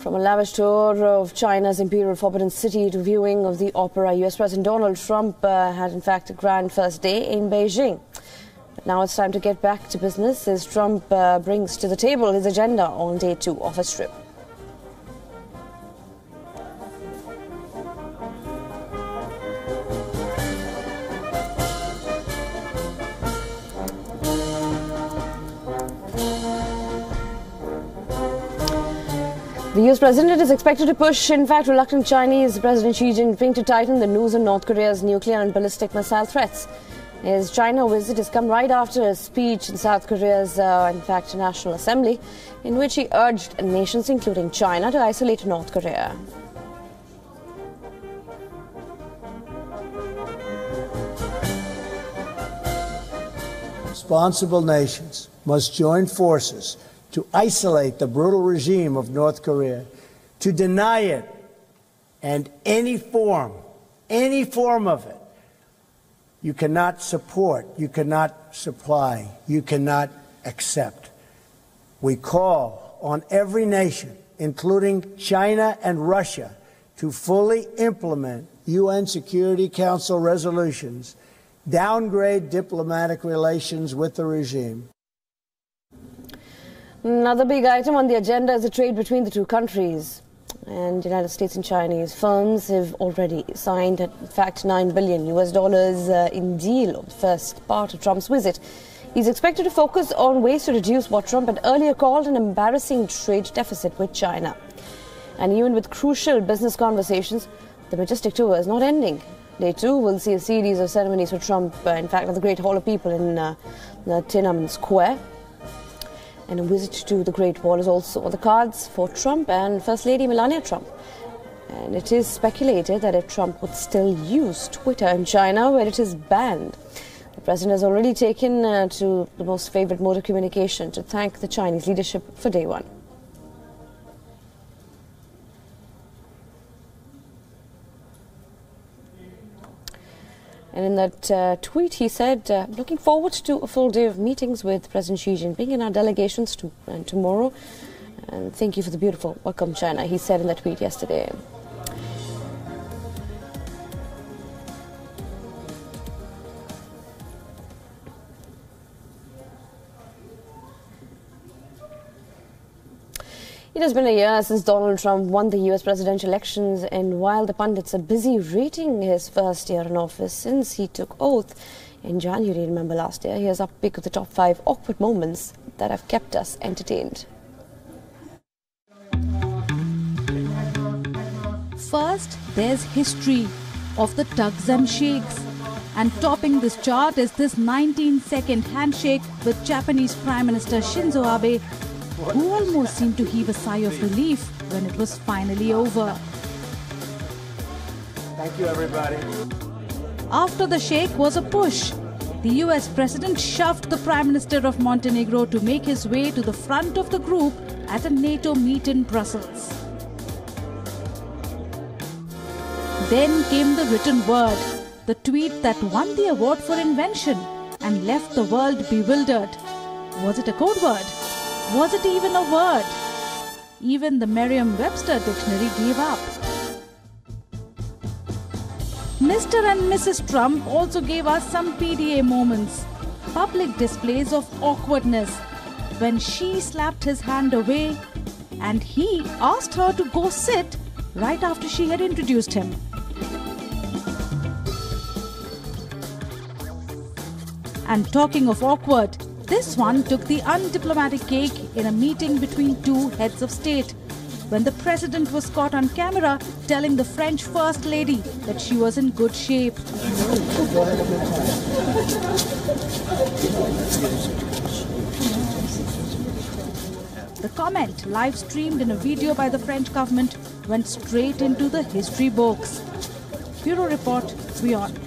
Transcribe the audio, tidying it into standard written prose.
From a lavish tour of China's imperial forbidden city to viewing of the opera, US President Donald Trump had in fact a grand first day in Beijing. But now it's time to get back to business as Trump brings to the table his agenda on day 2 of his trip. The US President is expected to push, in fact, reluctant Chinese President Xi Jinping to tighten the noose on North Korea's nuclear and ballistic missile threats. His China visit has come right after a speech in South Korea's, in fact, National Assembly, in which he urged nations, including China, to isolate North Korea. Responsible nations must join forces to isolate the brutal regime of North Korea, to deny it, and any form of it, you cannot support, you cannot supply, you cannot accept. We call on every nation, including China and Russia, to fully implement UN Security Council resolutions, downgrade diplomatic relations with the regime. Another big item on the agenda is the trade between the two countries. And the United States and Chinese firms have already signed, in fact, $9 billion in deal of the first part of Trump's visit. He's expected to focus on ways to reduce what Trump had earlier called an embarrassing trade deficit with China. And even with crucial business conversations, the majestic tour is not ending. Day 2 will see a series of ceremonies for Trump, in fact, at the Great Hall of People in Tiananmen Square. And a visit to the Great Wall is also on the cards for Trump and First Lady Melania Trump. And it is speculated that if Trump would still use Twitter in China, where it is banned, the president has already taken to the most favorite mode of communication to thank the Chinese leadership for day 1. And in that tweet, he said, looking forward to a full day of meetings with President Xi Jinping and our delegations tomorrow. And thank you for the beautiful welcome, China, he said in that tweet yesterday. It has been a year since Donald Trump won the US presidential elections, and while the pundits are busy rating his first year in office since he took oath in January, remember last year, here's our pick of the top 5 awkward moments that have kept us entertained. First, there's history of the tugs and shakes. And topping this chart is this 19-second handshake with Japanese Prime Minister Shinzo Abe, who almost seemed to heave a sigh of relief when it was finally over. Thank you, everybody. After the shake was a push. The US president shoved the Prime Minister of Montenegro to make his way to the front of the group at a NATO meet in Brussels. Then came the written word, the tweet that won the award for invention and left the world bewildered. Was it a code word? Was it even a word? Even the Merriam-Webster dictionary gave up. Mr. and Mrs. Trump also gave us some PDA moments, public displays of awkwardness, when she slapped his hand away and he asked her to go sit right after she had introduced him. And talking of awkward, this one took the undiplomatic cake in a meeting between two heads of state, when the president was caught on camera telling the French First Lady that she was in good shape. The comment, live streamed in a video by the French government, went straight into the history books. Bureau Report, WION.